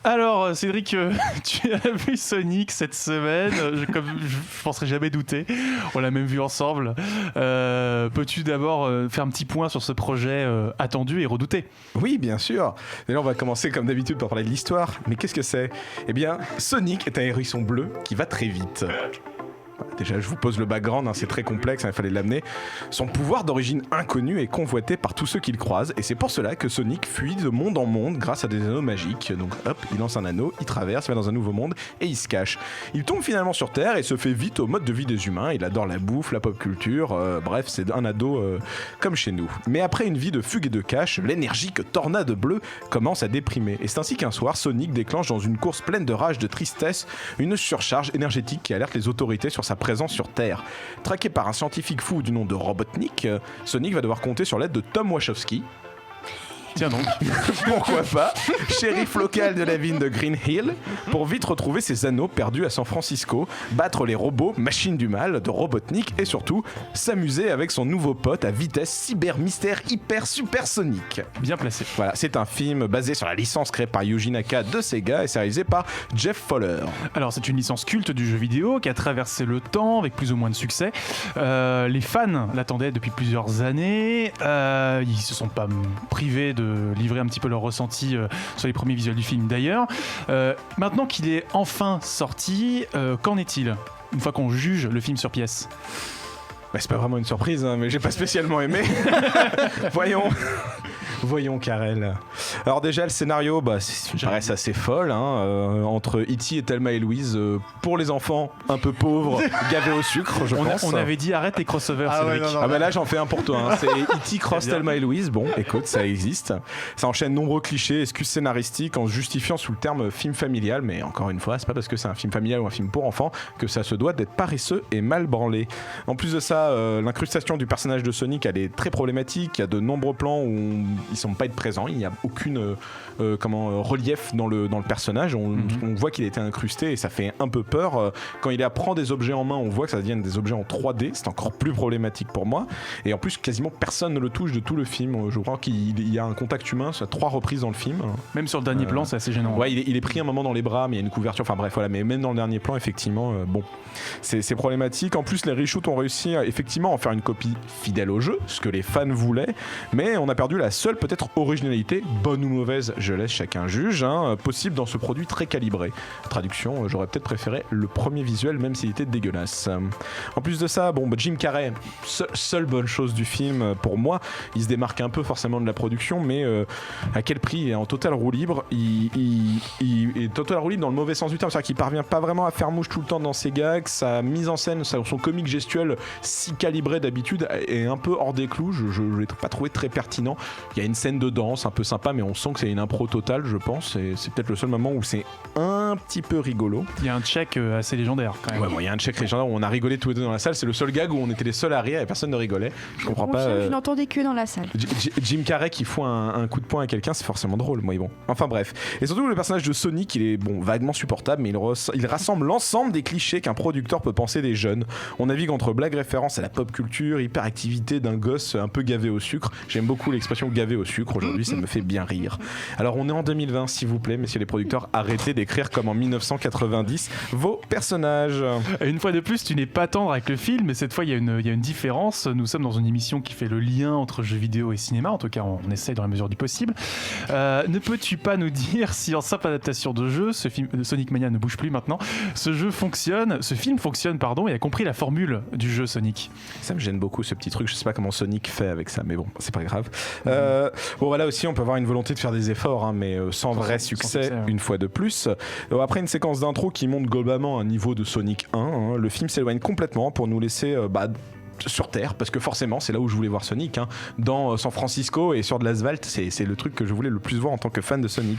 Alors, Cédric, tu as vu Sonic cette semaine, comme je penserais jamais douter. On l'a même vu ensemble. Peux-tu d'abord faire un petit point sur ce projet attendu et redouté ? Oui, bien sûr. Et là, on va commencer comme d'habitude par parler de l'histoire. Mais qu'est-ce que c'est ? Eh bien, Sonic est un hérisson bleu qui va très vite. Déjà, je vous pose le background, c'est très complexe, il fallait l'amener. Son pouvoir d'origine inconnue est convoité par tous ceux qu'il croise, et c'est pour cela que Sonic fuit de monde en monde grâce à des anneaux magiques. Donc hop, il lance un anneau, il traverse, il va dans un nouveau monde, et il se cache. Il tombe finalement sur Terre et se fait vite au mode de vie des humains. Il adore la bouffe, la pop culture, bref, c'est un ado comme chez nous. Mais après une vie de fugue et de cache, l'énergique tornade bleue commence à déprimer. Et c'est ainsi qu'un soir, Sonic déclenche dans une course pleine de rage, de tristesse, une surcharge énergétique qui alerte les autorités sur sa présence sur Terre. Traqué par un scientifique fou du nom de Robotnik, Sonic va devoir compter sur l'aide de Tom Wachowski. Tiens donc. Pourquoi pas, shérif local de la ville de Green Hill, pour vite retrouver ses anneaux perdus à San Francisco, battre les robots, machines du mal de Robotnik et surtout s'amuser avec son nouveau pote à vitesse cyber mystère hyper supersonique. Bien placé. Voilà, c'est un film basé sur la licence créée par Yuji Naka de Sega et c'est réalisé par Jeff Fowler. Alors c'est une licence culte du jeu vidéo qui a traversé le temps avec plus ou moins de succès. Les fans l'attendaient depuis plusieurs années. Ils se sont pas privés de livrer un petit peu leur ressenti sur les premiers visuels du film d'ailleurs. Maintenant qu'il est enfin sorti, qu'en est-il une fois qu'on juge le film sur pièce ? C'est pas vraiment une surprise, mais j'ai pas spécialement aimé. Voyons, Karel. Alors déjà, le scénario, c'est une paresse assez folle, entre E.T. et Thelma et Louise, pour les enfants un peu pauvres, gavés au sucre, je pense. On avait dit arrête les crossovers, Cédric. Là, j'en fais un pour toi. C'est E.T. cross Thelma et Louise. Bon, écoute, ça existe. Ça enchaîne nombreux clichés, excuses scénaristiques en se justifiant sous le terme film familial, mais encore une fois, c'est pas parce que c'est un film familial ou un film pour enfants que ça se doit d'être paresseux et mal branlé. En plus de ça, l'incrustation du personnage de Sonic, elle est très problématique. Il y a de nombreux plans où ils semblent pas être présents, il n'y a aucune relief dans le personnage. On voit qu'il a été incrusté et ça fait un peu peur. Quand il prend des objets en main, on voit que ça devient des objets en 3D, c'est encore plus problématique pour moi. Et en plus, quasiment personne ne le touche de tout le film. Je crois qu'il y a un contact humain à 3 reprises dans le film. Même sur le dernier plan, c'est assez gênant. Ouais, il est pris un moment dans les bras, mais il y a une couverture. Enfin bref, voilà. Mais même dans le dernier plan, effectivement, c'est problématique. En plus, les reshoots ont réussi effectivement à en faire une copie fidèle au jeu, ce que les fans voulaient, mais on a perdu la seule peut-être originalité, bonne ou mauvaise, je laisse chacun juge, possible dans ce produit très calibré. Traduction, j'aurais peut-être préféré le premier visuel, même s'il était dégueulasse. En plus de ça, Jim Carrey, seule bonne chose du film pour moi, il se démarque un peu forcément de la production, mais à quel prix? Il est en total roue libre, il est total roue libre dans le mauvais sens du terme, c'est-à-dire qu'il parvient pas vraiment à faire mouche tout le temps dans ses gags, sa mise en scène, son comique gestuel si calibré d'habitude est un peu hors des clous, je l'ai pas trouvé très pertinent. Il y a une scène de danse un peu sympa, mais on sent que c'est une impro totale, je pense, et c'est peut-être le seul moment où c'est un petit peu rigolo. Il y a un check assez légendaire quand même. Ouais, il y a un check légendaire où on a rigolé tous les deux dans la salle, c'est le seul gag où on était les seuls à rire et personne ne rigolait. Je comprends pas. Je n'entendais que dans la salle. Jim Carrey qui fout un coup de poing à quelqu'un, c'est forcément drôle, mais bon. Enfin bref. Et surtout le personnage de Sonic, il est vaguement supportable, mais il rassemble l'ensemble des clichés qu'un producteur peut penser des jeunes. On navigue entre blagues références à la pop culture, hyperactivité d'un gosse un peu gavé au sucre. J'aime beaucoup l'expression gavé au sucre aujourd'hui, ça me fait bien rire. Alors on est en 2020, s'il vous plaît, messieurs les producteurs, arrêtez d'écrire comme en 1990 vos personnages. Une fois de plus, tu n'es pas tendre avec le film, mais cette fois il y a une différence. Nous sommes dans une émission qui fait le lien entre jeux vidéo et cinéma, en tout cas on essaye dans la mesure du possible. Ne peux-tu pas nous dire si en simple adaptation de jeu, ce film Sonic Mania ne bouge plus maintenant, ce film fonctionne, et a compris la formule du jeu Sonic? Ça me gêne beaucoup ce petit truc, je sais pas comment Sonic fait avec ça, mais bon, c'est pas grave. Voilà aussi, on peut avoir une volonté de faire des efforts, mais sans vrai succès, une fois de plus. Après une séquence d'intro qui montre globalement un niveau de Sonic 1, le film s'éloigne complètement pour nous laisser sur Terre, parce que forcément c'est là où je voulais voir Sonic, dans San Francisco et sur de l'asphalte, c'est le truc que je voulais le plus voir en tant que fan de Sonic.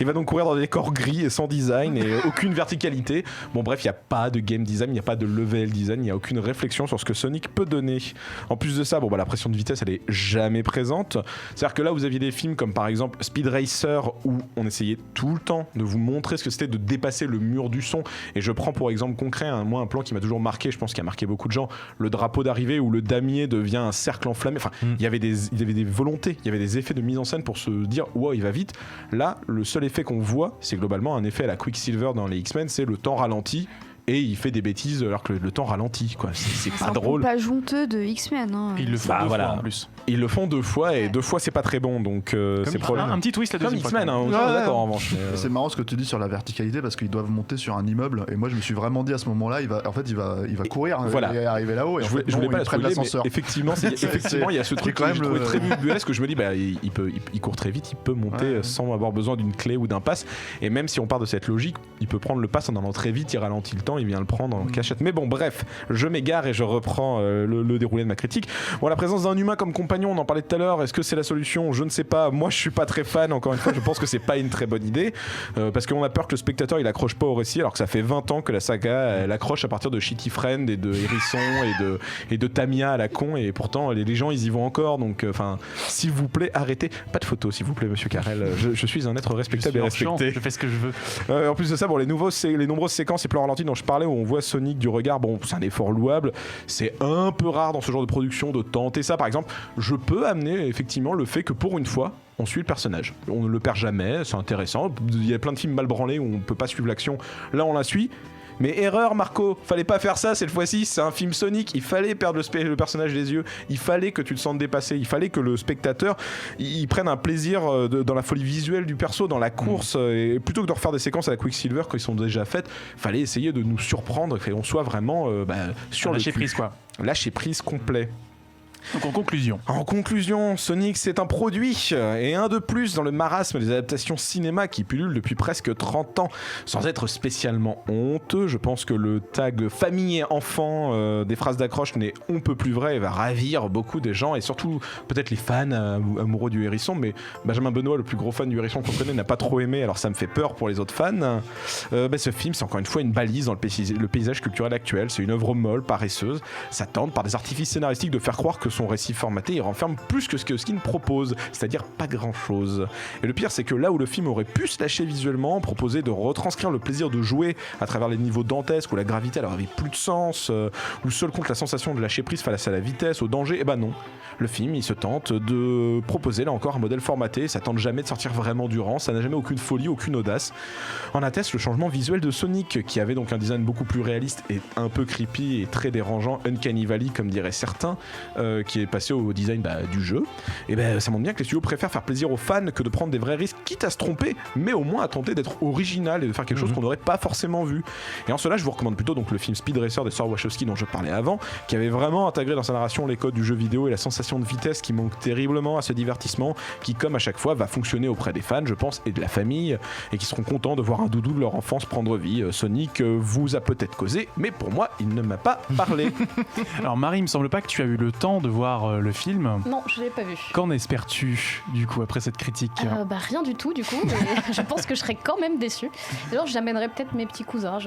Il va donc courir dans des décors gris et sans design et aucune verticalité. Bref, il n'y a pas de game design, il n'y a pas de level design, il n'y a aucune réflexion sur ce que Sonic peut donner. En plus de ça, la pression de vitesse elle est jamais présente. C'est-à-dire que là vous aviez des films comme par exemple Speed Racer où on essayait tout le temps de vous montrer ce que c'était de dépasser le mur du son, et je prends pour exemple concret un plan qui m'a toujours marqué, je pense qu'il a marqué beaucoup de gens, le drapeau d'arrivée arriver où le damier devient un cercle enflammé. Enfin, il y avait des volontés, il y avait des effets de mise en scène pour se dire wow, il va vite. Là, le seul effet qu'on voit, c'est globalement un effet à la Quicksilver dans les X-Men, c'est le temps ralenti. Et il fait des bêtises alors que le temps ralentit, quoi. C'est pas drôle. C'est un pompage honteux de X-Men. Hein. Ils le font deux fois en plus. Ils le font 2 fois et 2 fois c'est pas très bon, donc c'est problématique. Un petit twist la deuxième fois. fois. Comme X-Men, on est d'accord en revanche. C'est marrant ce que tu dis sur la verticalité parce qu'ils doivent monter sur un immeuble et moi je me suis vraiment dit à ce moment-là, il va courir et arriver là-haut et je voulais pas prendre l'ascenseur. Effectivement, il y a ce truc quand même très buesque que je me dis il court très vite, il peut monter sans avoir besoin d'une clé ou d'un pass, et même si on part de cette logique, il peut prendre le pass en allant très vite, il ralentit le temps, il vient le prendre en cachette. Mais bon, bref, je m'égare et je reprends le déroulé de ma critique. Bon, la présence d'un humain comme compagnon, on en parlait tout à l'heure, est-ce que c'est la solution ? Je ne sais pas. Moi, je suis pas très fan. Encore une fois, je pense que c'est pas une très bonne idée parce qu'on a peur que le spectateur il accroche pas au récit, alors que ça fait 20 ans que la saga elle accroche à partir de Shitty Friend et de Hérisson et de Tamia à la con, et pourtant les gens ils y vont encore. Donc, s'il vous plaît, arrêtez. Pas de photos, s'il vous plaît, monsieur Carrel. Je suis un être respectable et respecté. Je fais ce que je veux. En plus de ça, bon, les nombreuses séquences et plans ralentis dont je parlais où on voit Sonic du regard, bon, c'est un effort louable. C'est un peu rare dans ce genre de production de tenter ça. Par exemple, je peux amener effectivement le fait que pour une fois, on suit le personnage. On ne le perd jamais, c'est intéressant. Il y a plein de films mal branlés où on ne peut pas suivre l'action. Là, on la suit. Mais erreur, Marco, fallait pas faire ça cette fois-ci, c'est un film Sonic, il fallait perdre le personnage des yeux, il fallait que tu te sentes dépassé, il fallait que le spectateur il prenne un plaisir dans la folie visuelle du perso, dans la course, et plutôt que de refaire des séquences à la Quicksilver quand ils sont déjà faites, fallait essayer de nous surprendre et qu'on soit vraiment sur lâcher prise, quoi. Lâcher prise complet. Donc en conclusion, Sonic c'est un produit et un de plus dans le marasme des adaptations cinéma qui pullulent depuis presque 30 ans sans être spécialement honteux. Je pense que le tag famille et enfant des phrases d'accroche n'est on peut plus vrai et va ravir beaucoup des gens, et surtout peut-être les fans amoureux du hérisson, mais Benjamin Benoît, le plus gros fan du hérisson qu'on connaît, n'a pas trop aimé, alors ça me fait peur pour les autres fans. Ce film c'est encore une fois une balise dans le paysage culturel actuel, c'est une œuvre molle, paresseuse, ça tente par des artifices scénaristiques de faire croire que son récit formaté il renferme plus que ce qu'il propose, c'est-à-dire pas grand chose. Et le pire c'est que là où le film aurait pu se lâcher visuellement, proposer de retranscrire le plaisir de jouer à travers les niveaux dantesques où la gravité alors avait plus de sens, où seul compte la sensation de lâcher prise face à la vitesse, au danger, non. Le film il se tente de proposer là encore un modèle formaté, ça tente jamais de sortir vraiment du rang, ça n'a jamais aucune folie, aucune audace. En atteste le changement visuel de Sonic qui avait donc un design beaucoup plus réaliste et un peu creepy et très dérangeant, Uncanny Valley comme diraient certains, qui est passé au design du jeu. Et ça montre bien que les studios préfèrent faire plaisir aux fans que de prendre des vrais risques, quitte à se tromper, mais au moins à tenter d'être original et de faire quelque chose qu'on n'aurait pas forcément vu. Et en cela je vous recommande plutôt donc le film Speed Racer des sœurs Wachowski dont je parlais avant, qui avait vraiment intégré dans sa narration les codes du jeu vidéo et la sensation de vitesse qui manque terriblement à ce divertissement, qui comme à chaque fois va fonctionner auprès des fans je pense et de la famille, et qui seront contents de voir un doudou de leur enfance prendre vie. Sonic vous a peut-être causé, mais pour moi il ne m'a pas parlé. Alors Marie, il me semble pas que tu as eu le temps de voir le film. Non, je l'ai pas vu. Qu'en espères-tu du coup après cette critique? Rien du tout du coup, mais je pense que je serais quand même déçue. Alors j'amènerais peut-être mes petits cousins,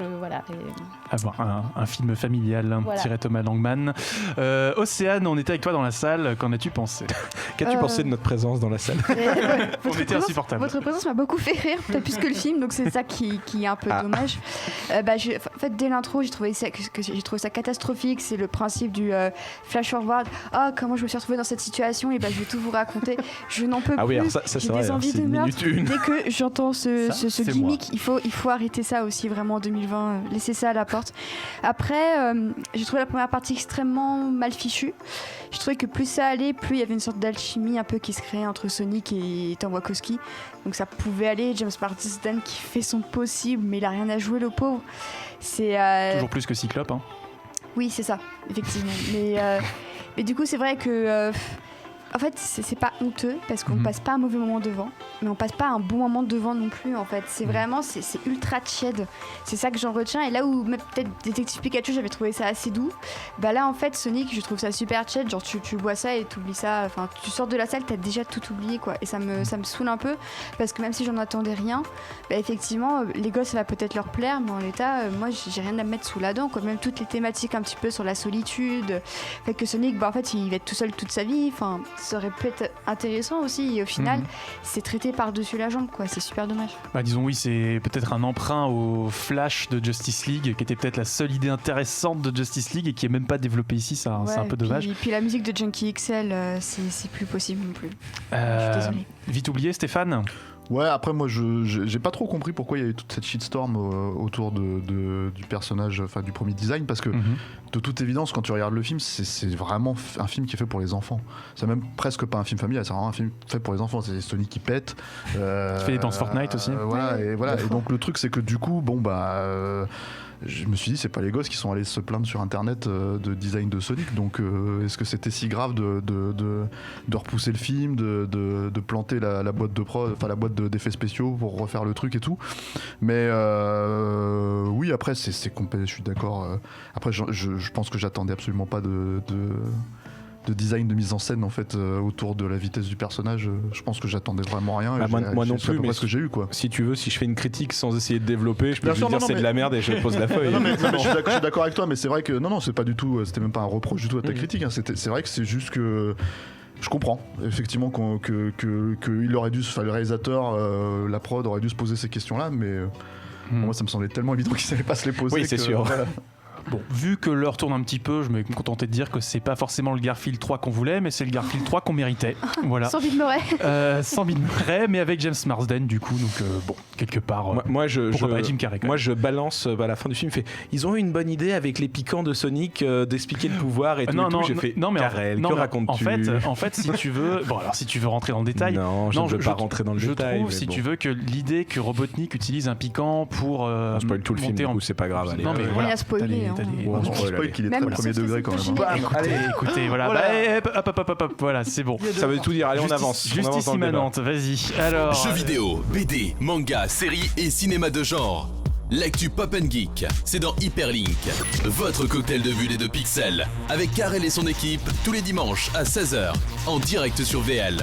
Avoir un film familial, tiré Thomas Langman. Océane, on était avec toi dans la salle, qu'en as-tu pensé? Qu'as-tu pensé de notre présence dans la salle? On était insupportable. Votre présence m'a beaucoup fait rire, peut-être plus que le film, donc c'est ça qui est un peu dommage. En fait, dès l'intro, j'ai trouvé ça catastrophique. C'est le principe du flash forward. Comment je me suis retrouvée dans cette situation, et je vais tout vous raconter. Je n'en peux plus. Oui, alors ça j'ai c'est des vrai, envies de meurtre. Dès que j'entends ce gimmick, il faut arrêter ça aussi vraiment en 2020. Laissez ça à la porte. Après, j'ai trouvé la première partie extrêmement mal fichue. Je trouvais que plus ça allait, plus il y avait une sorte d'alchimie un peu qui se créait entre Sonic et Tom Wachowski. Donc ça pouvait aller. James Marsden qui fait son possible, mais il a rien à jouer, le pauvre. C'est toujours plus que Cyclope, hein. Oui, c'est ça, effectivement. Mais du coup, c'est vrai que en fait, c'est pas honteux parce qu'on passe pas un mauvais moment devant, mais on passe pas un bon moment devant non plus. En fait, c'est vraiment c'est ultra tiède. C'est ça que j'en retiens. Et là où même peut-être Détective Pikachu, j'avais trouvé ça assez doux. Là, en fait, Sonic, je trouve ça super tiède. Genre, tu vois ça et t'oublies ça. Enfin, tu sors de la salle, t'as déjà tout oublié, quoi. Et ça me saoule un peu parce que même si j'en attendais rien, effectivement, les gosses, ça va peut-être leur plaire, mais en l'état, moi, j'ai rien à me mettre sous la dent, quoi. Même toutes les thématiques un petit peu sur la solitude, fait que Sonic, en fait, il va être tout seul toute sa vie. Enfin, ça aurait pu être intéressant aussi. Et au final, c'est traité par-dessus la jambe, quoi. C'est super dommage. Bah, disons oui, c'est peut-être un emprunt au Flash de Justice League, qui était peut-être la seule idée intéressante de Justice League et qui est même pas développée ici, c'est un peu dommage. Et puis la musique de Junkie XL, c'est plus possible non plus. Je suis désolée. Vite oublié, Stéphane. Ouais, après moi j'ai pas trop compris pourquoi il y a eu toute cette shitstorm autour du personnage, enfin du premier design, parce que de toute évidence quand tu regardes le film, c'est vraiment un film qui est fait pour les enfants. C'est même presque pas un film familial, c'est vraiment un film fait pour les enfants. C'est Sonic qui pète. Qui fait des danses Fortnite aussi. Voilà, et donc le truc c'est que du coup, je me suis dit, c'est pas les gosses qui sont allés se plaindre sur internet de design de Sonic, donc est-ce que c'était si grave de repousser le film, de planter la boîte de prod, enfin la boîte d'effets spéciaux pour refaire le truc et tout. Mais oui, après c'est complet, je suis d'accord. Après je pense que j'attendais absolument pas de design de mise en scène en fait autour de la vitesse du personnage. Je pense que j'attendais vraiment rien. Moi non plus, mais ce que j'ai eu, quoi. Si tu veux, si je fais une critique sans essayer de développer, je peux Bien juste sûr, dire c'est de la merde et je pose la feuille. Je suis d'accord avec toi, mais c'est vrai que non, c'est pas du tout, c'était même pas un reproche du tout à ta critique. Hein. C'est vrai que c'est juste que je comprends effectivement qu'il aurait dû, enfin le réalisateur, la prod aurait dû se poser ces questions-là, mais moi ça me semblait tellement évident qu'il savait pas se les poser. Oui, c'est sûr. Voilà. Bon, vu que l'heure tourne un petit peu, je vais me contenter de dire que c'est pas forcément le Garfield 3 qu'on voulait, mais c'est le Garfield 3 qu'on méritait. Voilà. Sans Bill Murray. Sans Bill Murray, mais avec James Marsden du coup, donc bon, quelque part. Pourquoi pas Jim Carrey. Moi, je balance à la fin du film. Ils ont eu une bonne idée avec les piquants de Sonic d'expliquer le pouvoir et tout. J'ai fait. Non, mais Karel, que racontes-tu ? En fait, si tu veux, si tu veux rentrer dans le détail. Non, je ne veux pas rentrer dans le détail. Je trouve, si tu veux, que l'idée que Robotnik utilise un piquant pour spoil tout le film, du coup, c'est pas grave. Allez. Non, mais voilà. Il a spoilé. Spoil qu'il est très premier degré quand même. Écoutez, voilà. Hop, voilà, c'est bon. Ça veut tout dire. Allez, on avance. Justice immanente, vas-y. Alors. Jeux vidéo, BD, manga, séries et cinéma de genre. L'actu Pop & Geek, c'est dans Hyperlink, votre cocktail de bulles et de pixels, avec Karel et son équipe, tous les dimanches à 16h, en direct sur VL.